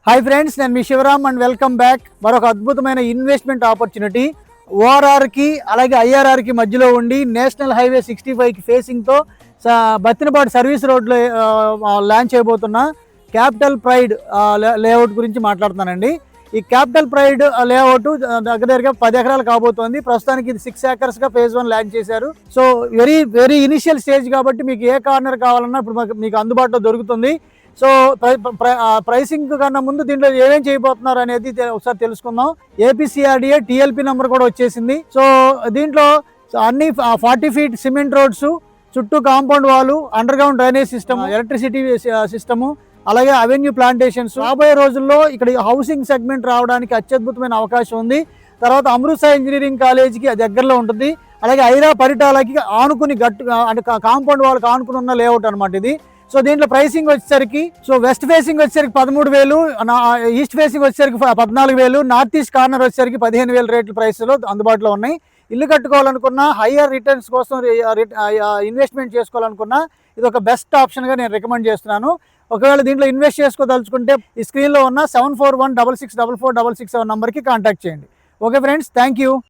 Hi friends, నేను మీ Shivaram and welcome back. మరొక అద్భుతమైన ఇన్వెస్ట్మెంట్ ఆపర్చునిటీ ఓఆర్ఆర్కి అలాగే ఐఆర్ఆర్కి మధ్యలో ఉండి నేషనల్ హైవే 65కి ఫేసింగ్తో బత్తినపాడు సర్వీస్ రోడ్లో లాంచ్ చేయబోతున్న క్యాపిటల్ ప్రైడ్ లేఅవుట్ గురించి మాట్లాడుతున్నానండి. ఈ క్యాపిటల్ ప్రైడ్ లేఅవుట్ దగ్గరగా 10 ఎకరాలు కాబోతోంది. ప్రస్తుతానికి ఇది 6 ఏకర్స్గా ఫేజ్ 1 లాంచ్ చేశారు. సో వెరీ ఇనిషియల్ స్టేజ్ కాబట్టి మీకు ఏ కార్నర్ కావాలన్నా ఇప్పుడు మీకు అందుబాటులో దొరుకుతుంది. సో ప్రైసింగ్ కన్నా ముందు దీంట్లో ఏమేం చేయబోతున్నారు అనేది ఒకసారి తెలుసుకుందాం. ఏపీసీఆర్డీఏ టీఎల్పీ నెంబర్ కూడా వచ్చేసింది. సో దీంట్లో అన్ని 40 ఫీట్ సిమెంట్ రోడ్స్, చుట్టూ compound wall, under ground drainage system, electricity system, అలాగే అవెన్యూ ప్లాంటేషన్స్. రాబోయే రోజుల్లో ఇక్కడ హౌసింగ్ సెగ్మెంట్ రావడానికి అత్యద్భుతమైన అవకాశం ఉంది. తర్వాత అమృత్సర్ ఇంజనీరింగ్ కాలేజీకి దగ్గరలో ఉంటుంది. అలాగే ఐరా పరిటాలకి ఆనుకుని అంటే కాంపౌండ్ వాళ్ళకి ఆనుకుని ఉన్న లేఅవుట్ అనమాట ఇది. సో దీంట్లో ప్రైసింగ్ వచ్చేసరికి వెస్ట్ ఫేసింగ్ వచ్చేసరికి 13,000, ఈస్ట్ ఫేసింగ్ వచ్చేసరికి 14,000, నార్త్ ఈస్ట్ కార్నర్ వచ్చేసరికి 15,000 రేట్ల ప్రైస్లో అందుబాటులో ఉన్నాయి. ఇల్లు కట్టుకోవాలనుకున్నా, హయ్యర్ రిటర్న్స్ కోసం ఇన్వెస్ట్మెంట్ చేసుకోవాలనుకున్నా ఇది ఒక బెస్ట్ ఆప్షన్గా నేను రికమెండ్ చేస్తున్నాను. ఒకవేళ దీంట్లో ఇన్వెస్ట్ చేసుకోదలుచుకుంటే ఈ స్క్రీన్లో ఉన్న 7416644466 నెంబర్కి కాంటాక్ట్ చేయండి. Okay friends, thank you.